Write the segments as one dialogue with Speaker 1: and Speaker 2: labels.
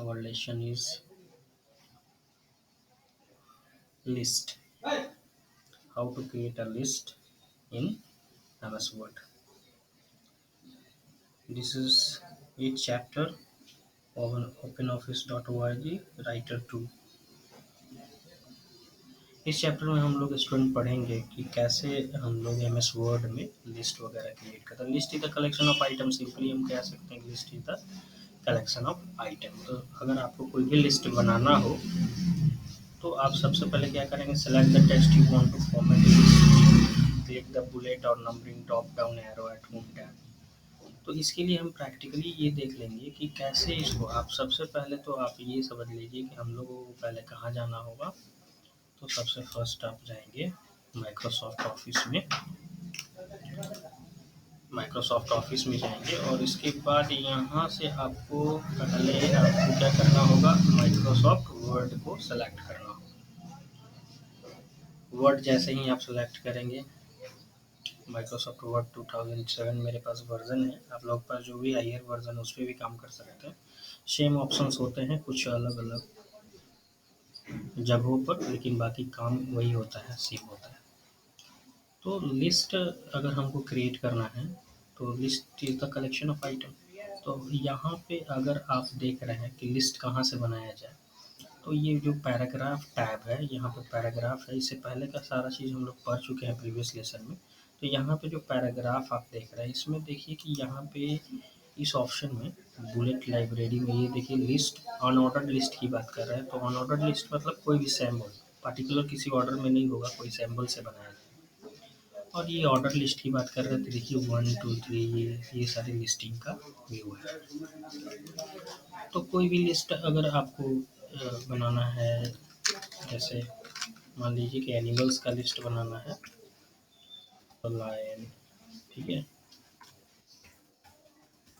Speaker 1: our lesson is list. How to create a list in MS Word. This is each chapter of an openoffice.org writer 2. इस chapter में हम लोग student पढ़ेंगे कि कैसे हम लोग MS वर्ड में लिस्ट वगैरह क्रिएट करते हैं। List is the collection of item, simply हम कह सकते हैं list is the collection of item. तो अगर आपको कोई भी लिस्ट बनाना हो तो आप सबसे पहले क्या करेंगे, select the text you want to format, click the bullet और numbering drop down arrow at home tab. तो इसके लिए हम प्रैक्टिकली ये देख लेंगे कि कैसे इसको आप सबसे पहले तो आप ये समझ लीजिए कि हम लोगों को पहले कहाँ जाना होगा। तो सबसे फर्स्ट आप जाएंगे माइक्रोसॉफ्ट ऑफिस में, माइक्रोसॉफ्ट ऑफिस में जाएंगे और इसके बाद यहाँ से आपको क्या करना होगा, माइक्रोसॉफ्ट वर्ड को सेलेक्ट करना होगा। वर्ड जैसे ही आप सेलेक्ट करेंगे, माइक्रोसॉफ्ट वर्ड 2007 मेरे पास वर्जन है, आप लोग पास जो भी हायर वर्जन उस पर भी काम कर सकते हैं। सेम ऑप्शंस होते हैं कुछ अलग अलग जगहों पर, लेकिन बाकी काम वही होता है, सेम होता है। तो लिस्ट अगर हमको क्रिएट करना है तो list is the collection of item. तो यहाँ पे अगर आप देख रहे हैं कि लिस्ट कहाँ से बनाया जाए, तो ये जो पैराग्राफ टैब है, यहाँ पे पैराग्राफ है, इससे पहले का सारा चीज़ हम लोग पढ़ चुके हैं प्रीवियस लेसन में। तो यहाँ पे जो पैराग्राफ आप देख रहे हैं, इसमें देखिए कि यहाँ पे इस ऑप्शन में बुलेट लाइब्रेरी में ये देखिए लिस्ट अनऑर्डर्ड लिस्ट की बात कर रहे हैं। तो अनऑर्डर्ड लिस्ट मतलब कोई भी सैम्पल पर्टिकुलर किसी ऑर्डर में नहीं होगा, कोई सैम्पल से बनाया जाए। और ये ऑर्डर लिस्ट की बात कर रहे थे, देखिए 1 2 3 ये सारी लिस्टिंग का व्यू है। तो कोई भी लिस्ट अगर आपको बनाना है, जैसे मान लीजिए कि एनिमल्स का लिस्ट बनाना है, तो लायन, ठीक है,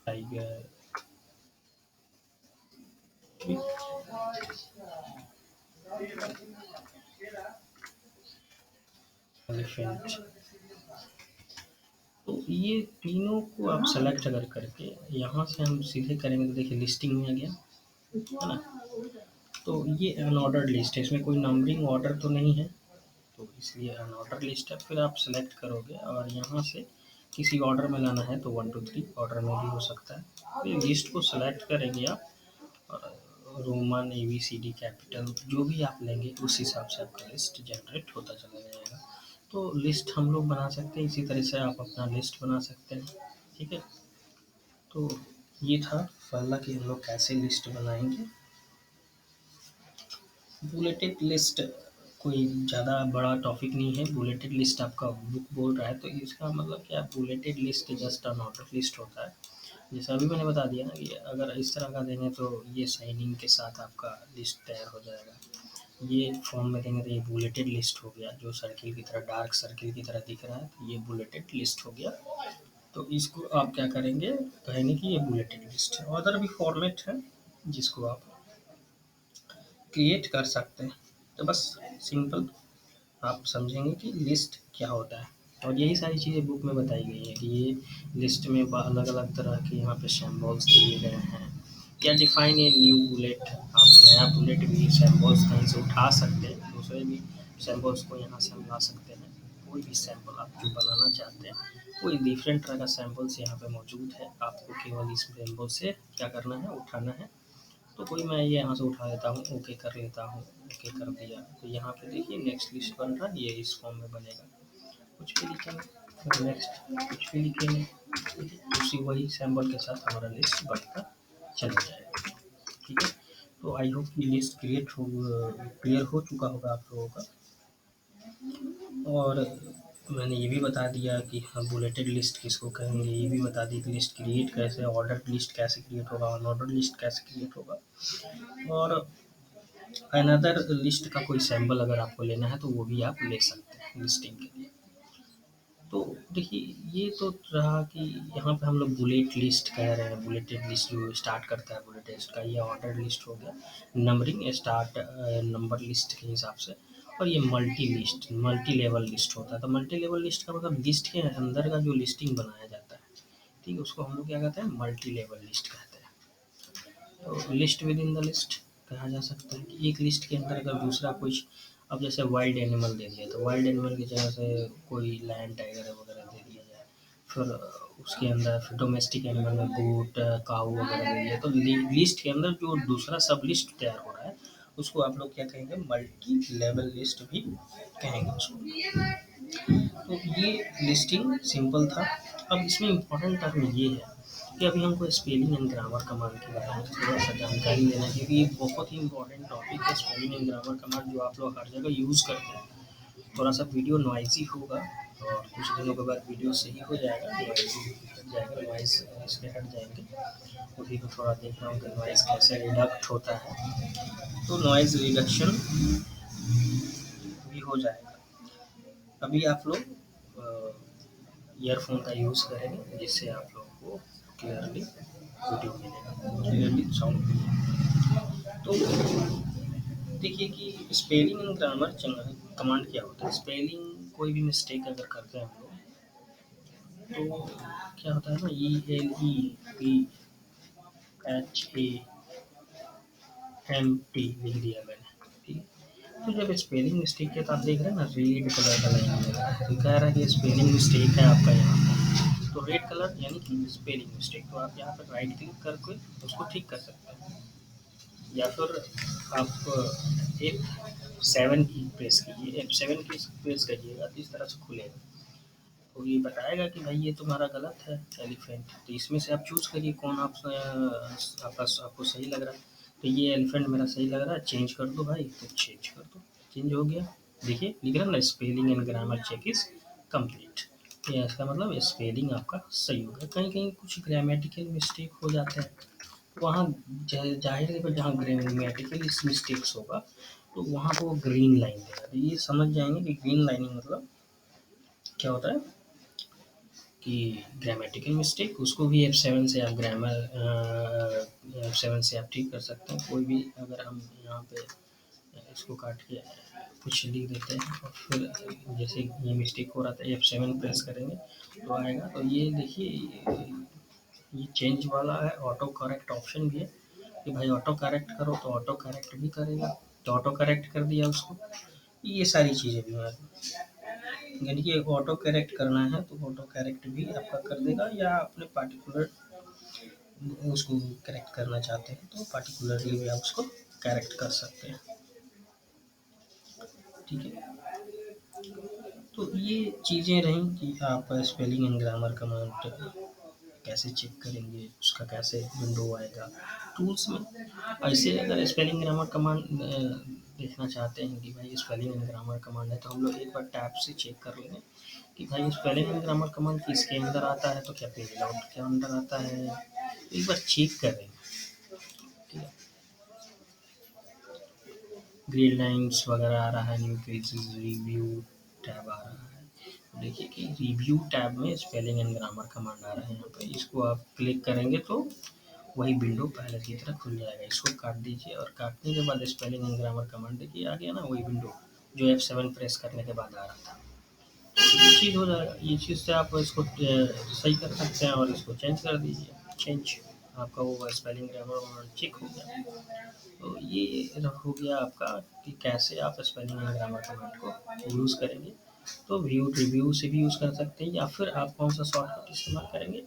Speaker 1: टाइगर, एलिफेंट। तो ये तीनों को आप सेलेक्ट अगर करके यहाँ से हम सीधे करेंगे तो देखिए लिस्टिंग में आ गया, है ना। तो ये अनऑर्डर्ड लिस्ट है, इसमें कोई नंबरिंग ऑर्डर तो नहीं है, तो इसलिए अनऑर्डर लिस्ट है। फिर आप सेलेक्ट करोगे और यहाँ से किसी ऑर्डर में लाना है तो 1 2 3 ऑर्डर में भी हो सकता है। फिर लिस्ट को सेलेक्ट करेंगे आप, और रोमन ABCD कैपिटल जो भी आप लेंगे उस हिसाब से आपका लिस्ट जनरेट होता चला जाएगा। तो लिस्ट हम लोग बना सकते हैं, इसी तरह से आप अपना लिस्ट बना सकते हैं, ठीक है। तो ये था पहला कि हम लोग कैसे लिस्ट बनाएंगे। बुलेटेड लिस्ट कोई ज़्यादा बड़ा टॉपिक नहीं है। बुलेटेड लिस्ट आपका बुक बोल रहा है तो इसका मतलब क्या, bulleted list just a not list होता है। जैसा अभी मैंने बता दिया ना कि अगर इस तरह का देंगे तो ये साइनिंग के साथ आपका लिस्ट तैयार हो जाएगा। ये फॉर्म में देंगे तो ये बुलेटेड लिस्ट हो गया, जो सर्किल की तरह डार्क सर्किल की तरह दिख रहा है, तो ये बुलेटेड लिस्ट हो गया। तो इसको आप क्या करेंगे, कहेंगे कि ये बुलेटेड लिस्ट है। अदर भी फॉर्मेट है जिसको आप क्रिएट कर सकते हैं। तो बस सिंपल आप समझेंगे कि लिस्ट क्या होता है, और यही सारी चीज़ें बुक में बताई गई हैं कि ये लिस्ट में अलग अलग तरह के यहाँ पे सिम्बल्स दिए गए हैं। या डिफाइन ए न्यू बुलेट, आप नया बुलेट भी सिम्बल्स कहीं से उठा सकते हैं, दूसरे भी सिम्बल्स को यहाँ से हम ला सकते हैं। कोई भी सैम्पल आप जो बनाना चाहते हैं, कोई डिफरेंट तरह का सैम्पल्स यहाँ पे मौजूद है, आपको केवल इस सैम्पल से क्या करना है, उठाना है। तो कोई मैं ये यहाँ से उठा लेता हूँ, ओके कर लेता हूँ, ओके कर दिया, तो यहाँ पे देखिए नेक्स्ट लिस्ट बन रहा है, ये इस फॉर्म में बनेगा। कुछ भी लिखेंगे, फिर नेक्स्ट कुछ भी लिखेंगे, उसी वही सैम्पल के साथ हमारा लिस्ट बनता चला जाएगा, ठीक है। तो आई होप कि लिस्ट क्लियर हो चुका होगा आप लोगों का। और मैंने ये भी बता दिया कि हाँ बुलेटेड लिस्ट किसको कहेंगे, ये भी बता दी कि लिस्ट क्रिएट कैसे, ऑर्डर लिस्ट कैसे क्रिएट होगा, अनऑर्डर लिस्ट कैसे क्रिएट होगा। और अनदर लिस्ट का कोई सैम्पल अगर आपको लेना है तो वो भी आप ले सकते हैं लिस्टिंग के लिए। तो देखिए ये तो रहा कि यहाँ पे हम लोग बुलेट लिस्ट कह रहे हैं, बुलेटेड लिस्ट जो स्टार्ट करता है बुलेट लिस्ट का, ये ऑर्डर लिस्ट हो गया, नंबरिंग स्टार्ट नंबर लिस्ट के हिसाब से। और ये मल्टी लेवल लिस्ट होता है। तो मल्टी लेवल लिस्ट का मतलब लिस्ट के अंदर का जो लिस्टिंग बनाया जाता है, ठीक है, उसको हम लोग क्या कहते हैं, मल्टी लेवल लिस्ट कहते हैं। तो list with in the list कहा जा सकता है कि एक लिस्ट के अंदर अगर दूसरा कुछ, अब जैसे वाइल्ड एनिमल दे दिया तो वाइल्ड एनिमल की जगह से कोई लायन टाइगर वगैरह दे दिया जाए, फिर उसके अंदर फिर डोमेस्टिक एनिमल में गोट काऊ वगैरह दे दिया, तो लिस्ट के अंदर जो दूसरा सब लिस्ट तैयार हो रहा है उसको आप लोग क्या कहेंगे, मल्टी लेवल लिस्ट भी कहेंगे उसको। तो ये लिस्टिंग सिंपल था। अब इसमें इम्पोर्टेंट टर्म ये है कि अभी हमको स्पेलिंग एंड ग्रामर कमांड के बारे में थोड़ा सा जानकारी लेना है, क्योंकि ये बहुत ही इंपॉर्टेंट टॉपिक है स्पेलिंग एंड ग्रामर कमांड, जो आप लोग हर जगह यूज़ करते हैं। थोड़ा सा वीडियो नॉइजी होगा और कुछ दिनों के बाद वीडियो सही हो जाएगा, नॉइजी हट जाएगा, नॉइज़ इसके हट जाएंगे। उसी को थोड़ा देखना होगा नॉइज़ कैसे रिडक्ट होता है, तो नॉइज़ रिडक्शन भी हो जाएगा। अभी आप लोग ईयरफोन का यूज़ करेंगे जिससे आप लोगों को क्लियरली वीडियो मिलेगा, क्लियरली साउंड मिलेगा। तो देखिए कि स्पेलिंग एंड ग्रामर कमांड क्या होता है। स्पेलिंग कोई भी मिस्टेक अगर करते हैं हम लोग, तो क्या होता है ना, ELEPHAMT लिख दिया मैंने, ठीक है। तो जब स्पेलिंग मिस्टेक के तो आप देख रहे हैं ना, रेड कलर का लाइन मिल रहा है, तो कह रहा है कि स्पेलिंग मिस्टेक है आपका यहाँ पे, तो रेड कलर यानी कि स्पेलिंग मिस्टेक, तो आप यहाँ पर राइट क्लिक करके उसको ठीक कर सकते हैं, या फिर आप F7 की प्रेस कीजिए, F7 की प्रेस करिएगा तो इस तरह से खुलेगा, तो ये बताएगा कि भाई ये तुम्हारा गलत है एलिफेंट, तो इसमें से आप चूज़ करिए कौन आपको सही लग रहा है। तो ये एलिफेंट मेरा सही लग रहा है, चेंज कर दो भाई, तो चेंज कर दो, चेंज हो गया। देखिए लिख रहा है ना, spelling and grammar check is complete, ये इसका मतलब स्पेलिंग आपका सही हो गया। कहीं कहीं कुछ ग्रामेटिकल मिस्टेक हो जाते हैं, वहाँ जाहिर है जहाँ ग्रामेटिकल मिस्टेक्स होगा तो वहाँ को वो ग्रीन लाइन देगा, तो ये समझ जाएंगे कि ग्रीन लाइनिंग मतलब क्या होता है कि ग्रामेटिकल मिस्टेक, उसको भी F7 से आप F7 से आप ठीक कर सकते हैं। कोई भी अगर हम यहाँ पे इसको काट के कुछ लिख देते हैं और फिर जैसे ये मिस्टेक हो रहा था, F7 प्रेस करेंगे तो आएगा। तो ये देखिए ये चेंज वाला है, ऑटो करेक्ट ऑप्शन भी है कि भाई ऑटो करेक्ट करो, तो ऑटो करेक्ट भी करेगा, तो ऑटो करेक्ट कर दिया उसको। ये सारी चीज़ें भी हैं, यानी कि ऑटो करेक्ट करना है तो ऑटो करेक्ट भी आपका कर देगा, या अपने पार्टिकुलर उसको करेक्ट करना चाहते हैं तो पार्टिकुलरली भी आप उसको करेक्ट कर सकते हैं, ठीक है। तो ये चीज़ें रहीं कि आप स्पेलिंग एंड ग्रामर कमांड कैसे चेक करेंगे, उसका कैसे विंडो आएगा टूल्स में। ऐसे अगर स्पेलिंग ग्रामर कमांड देखना चाहते हैं कि भाई स्पेलिंग एंड ग्रामर कमांड है, तो हम लोग एक बार टैब से चेक कर लेंगे कि भाई स्पेलिंग एंड ग्रामर कमांड किसके अंदर आता है, तो क्या पेज लाउट के अंदर आता है, तो एक बार चेक करें, ठीक है। ग्रीन लाइन्स वगैरह आ रहा है, न्यू पेजेस, रिव्यू टैब आ रहा है। देखिए कि रिव्यू टैब में स्पेलिंग एंड ग्रामर कमांड आ रहा है, यहाँ पे इसको आप क्लिक करेंगे तो वही विंडो पहले की तरह खुल जाएगा। इसको काट दीजिए और काटने के बाद स्पेलिंग एंड ग्रामर कमांड देखिए आ गया ना, वही विंडो जो F7 प्रेस करने के बाद आ रहा था। ये चीज़ हो जाएगा, ये चीज़ से आप इसको सही कर सकते हैं और इसको चेंज कर दीजिए, चेंज आपका वो स्पेलिंग ग्रामर चेक हो गया। तो ये हो गया आपका कि कैसे आप स्पेलिंग एंड ग्रामर कमांड को यूज़ करेंगे। तो व्यू रिव्यू से भी यूज़ कर सकते हैं, या फिर आप कौन सा शॉर्टकट इस्तेमाल करेंगे,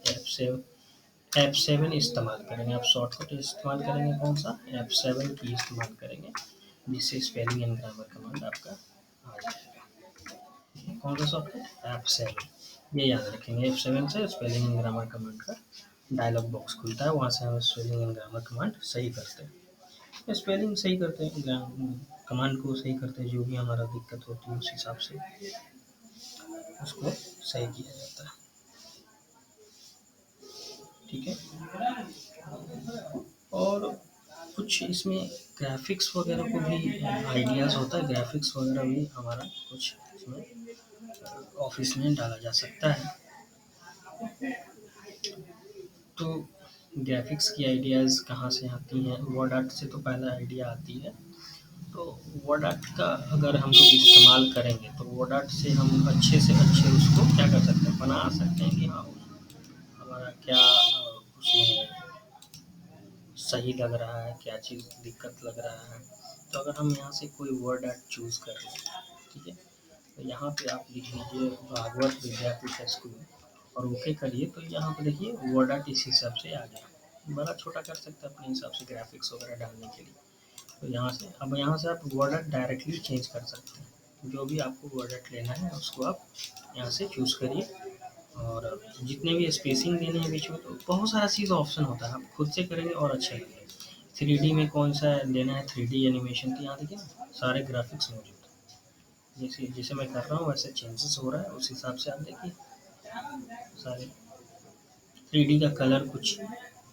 Speaker 1: F7 इस्तेमाल करेंगे। आप शॉर्टकट इस्तेमाल करेंगे कौन सा, F7 की इस्तेमाल करेंगे, जिससे स्पेलिंग एंड ग्रामर कमांड आपका आ जाएगा। कौन सा शॉर्टकट, F7, ये याद रखेंगे। F7 से स्पेलिंग एंड ग्रामर कमांड का डायलॉग बॉक्स खुलता है, वहाँ से हम स्पेलिंग एंड ग्रामर कमांड सही करते हैं, स्पेलिंग सही करते हैं, कमांड को सही करते हैं, जो भी हमारा दिक्कत होती है उस हिसाब से उसको सही किया जाता है, ठीक है। और कुछ इसमें ग्राफिक्स वगैरह को भी आइडियाज़ होता है, ग्राफिक्स वगैरह भी हमारा कुछ इसमें ऑफिस में डाला जा सकता है। तो ग्राफिक्स की आइडियाज़ कहाँ से आती हैं, वर्ड आर्ट से तो पहला आइडिया आती है। तो वर्ड आर्ट का अगर हम लोग इस्तेमाल करेंगे तो वर्ड आर्ट से हम अच्छे से अच्छे उसको क्या कर सकते हैं, बना सकते हैं कि हाँ हमारा क्या उसमें सही लग रहा है, क्या चीज़ दिक्कत लग रहा है। तो अगर हम यहाँ से कोई वर्ड आर्ट चूज़ कर रहे हैं, ठीक है, तो यहाँ पे आप लिख लीजिए भागवत विद्यापीठ स्कूल और ओके करिए, तो यहाँ पे देखिए वर्ड आर्ट इस हिसाब से आ गया। बड़ा छोटा कर सकते हैं अपने हिसाब से ग्राफिक्स वगैरह डालने के लिए। तो यहाँ से अब यहाँ से आप वर्ड आर्ट डायरेक्टली चेंज कर सकते हैं। जो भी आपको वर्ड आर्ट लेना है उसको आप यहाँ से चूज़ करिए, और जितने भी स्पेसिंग देने हैं बीच में, तो बहुत सारा चीज़ ऑप्शन होता है, आप खुद से करेंगे और अच्छा लगेगा। 3D में कौन सा लेना है, 3D एनिमेशन, तो यहाँ देखिए ना सारे ग्राफिक्स मौजूद हैं। जैसे जैसे मैं कर रहा हूँ वैसे चेंजेस हो रहा है, उस हिसाब से आप देखिए सारे। 3D का कलर कुछ,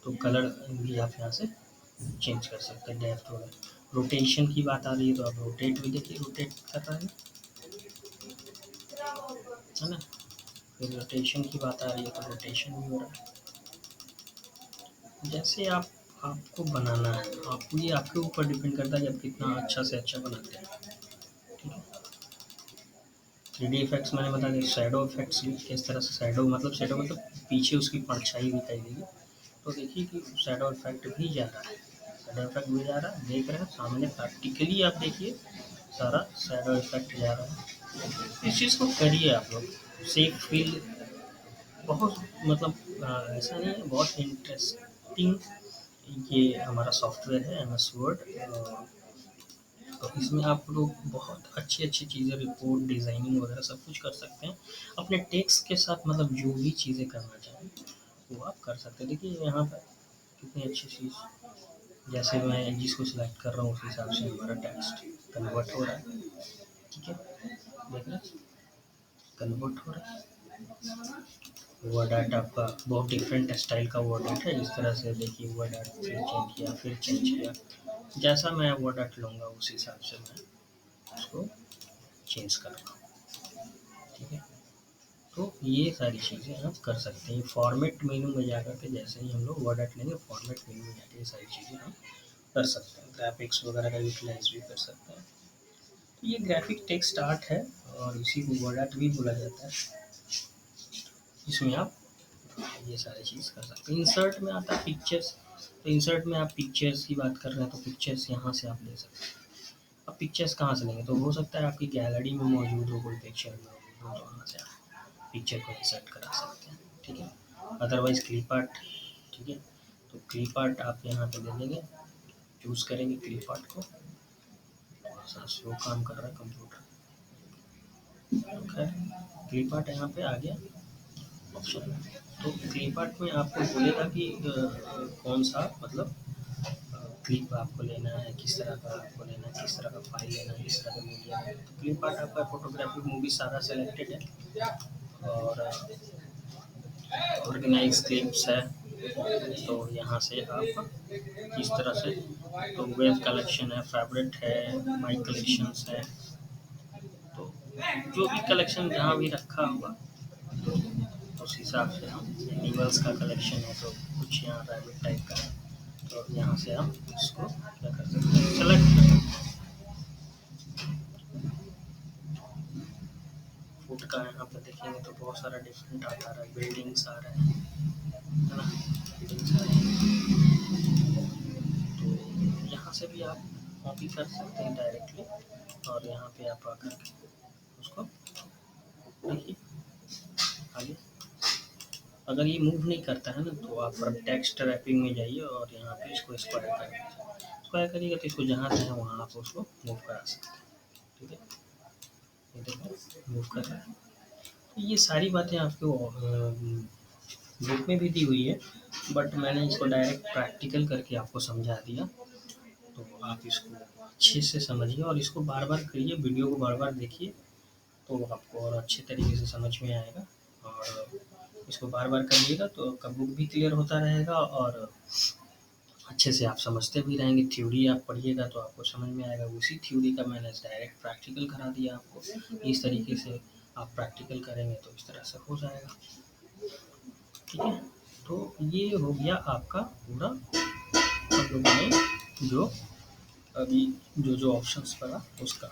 Speaker 1: तो कलर भी आप यहाँ से चेंज कर सकते हैं, डेप्थ वगैरह। रोटेशन की बात आ रही है तो आप रोटेट भी देखिए, रोटेट कर रहा है ना। फिर रोटेशन की बात आ रही है तो रोटेशन भी हो रहा है। जैसे आप आपको बनाना है, आपको ये आपके ऊपर डिपेंड करता है कि आप कितना अच्छा से अच्छा बनाते हैं। ठीक है, 3D इफेक्ट्स मैंने बता दिया। शैडो इफेक्ट्स भी किस तरह से, शैडो मतलब पीछे उसकी परछाई दिखाई देगी। तो देखिए कि शैडो इफेक्ट भी जा रहा है, शैडो इफेक्ट भी जा रहा है, देख रहे हैं सामने प्रैक्टिकली, आप देखिए सारा शैडो इफेक्ट जा रहा है। इस चीज़ को करिए आप लोग, सेफ फील बहुत, मतलब ऐसा नहीं है, बहुत इंटरेस्टिंग ये हमारा सॉफ्टवेयर है एम एस वर्ड। तो इसमें आप लोग बहुत अच्छी अच्छी चीज़ें, रिपोर्ट डिज़ाइनिंग वगैरह सब कुछ कर सकते हैं अपने टेक्स्ट के साथ, मतलब जो भी चीज़ें करना चाहें वो आप कर सकते हैं। देखिए यहाँ पर कितनी अच्छी चीज़, जैसे मैं जिसको सिलेक्ट कर रहा हूँ उस हिसाब से हमारा टेक्स्ट कन्वर्ट हो रहा है। ठीक है, देख रहे हैं कन्वर्ट हो रहा है। वर्ड आर्ट आपका बहुत डिफरेंट स्टाइल का वर्ड आर्ट है। इस तरह से देखिए वर्ड आर्ट फिर चेंज किया, फिर चेंज किया, जैसा मैं वर्ड आर्ट लूँगा उस हिसाब से मैं उसको चेंज कर रहा हूँ। ठीक है, तो ये सारी चीज़ें आप कर सकते हैं। फॉर्मेट मेनू में जा के जैसे ही हम लोग वर्ड आर्ट लेंगे, फॉर्मेट मेनू में जाके ये सारी चीज़ें हम कर सकते हैं। ग्राफिक्स वगैरह का यूटिलाइज भी कर सकते हैं। तो ये ग्राफिक टेक्स्ट आर्ट है और इसी को वर्ड आर्ट भी बोला जाता है। इसमें आप ये सारी चीज़ कर सकते हैं। इंसर्ट में आता है पिक्चर्स, तो इंसर्ट में आप पिक्चर्स की बात कर रहे हैं तो पिक्चर्स यहाँ से आप ले सकते हैं। अब पिक्चर्स कहाँ से लेंगे, तो हो सकता है आपकी गैलरी में मौजूद हो कोई पिक्चर मौजूद हो, तो वहाँ से आप पिक्चर को इंसर्ट करा सकते हैं। ठीक है, अदरवाइज़ क्लिप आर्ट। ठीक है, तो क्लिप आर्ट आप यहाँ पे ले लेंगे, चूज़ करेंगे क्लिप आर्ट को। थोड़ा सा स्लो काम कर रहा है कंप्यूटर, खैर क्लिप आर्ट यहाँ पे आ गया ऑप्शन। तो क्लिप आर्ट में आपको बोलेगा कि कौन सा, मतलब क्लिप आपको लेना है, किस तरह का आपको लेना है, किस तरह का फाइल लेना है, किस तरह का मीडिया लेना है। तो क्लिप आर्ट आपका फोटोग्राफी मूवी सारा सेलेक्टेड है, और ऑर्गेनाइज क्लिप्स है। तो यहाँ से आप किस तरह से, तो वेब कलेक्शन है, फेवरेट है, माई कलेक्शंस है। तो जो भी कलेक्शन जहाँ भी रखा हुआ उस हिसाब से हम, एनिमल्स का कलेक्शन है तो कुछ यहाँ रैबिट टाइप का है, तो यहाँ से हम इसको क्या कर सकते हैं, सेलेक्ट कर सकते हैं। फूड का यहाँ पर देखेंगे तो बहुत सारा डिफरेंट आता रहा है, बिल्डिंग्स आ रहे हैं, है ना, बिल्डिंग्स आ रहे हैं। तो यहाँ से भी आप कॉपी कर सकते हैं डायरेक्टली, और यहाँ पे आप आकर के उसको देखिए आगे। अगर ये मूव नहीं करता है ना, तो आप टेक्स्ट रैपिंग में जाइए और यहाँ पे इसको स्क्वायर कर दीजिए। स्क्वायर करिएगा तो इसको जहाँ से है वहाँ आप उसको मूव करा सकते हैं। ठीक है, ये देखो मूव कर रहा है। तो ये सारी बातें आपको बुक में भी दी हुई है, बट मैंने इसको डायरेक्ट प्रैक्टिकल करके आपको समझा दिया। तो आप इसको अच्छे से समझिए और इसको बार बार करिए, वीडियो को बार बार देखिए, तो आपको और अच्छे तरीके से समझ में आएगा। और इसको बार बार करिएगा तो आपका बुक भी क्लियर होता रहेगा, और अच्छे से आप समझते भी रहेंगे। थ्योरी आप पढ़िएगा तो आपको समझ में आएगा, उसी थ्योरी का मैंने डायरेक्ट प्रैक्टिकल करा दिया आपको। इस तरीके से आप प्रैक्टिकल करेंगे तो इस तरह से हो जाएगा। ठीक है, तो ये हो गया आपका पूरा, हम लोगों ने जो अभी जो जो ऑप्शंस पढ़ा उसका।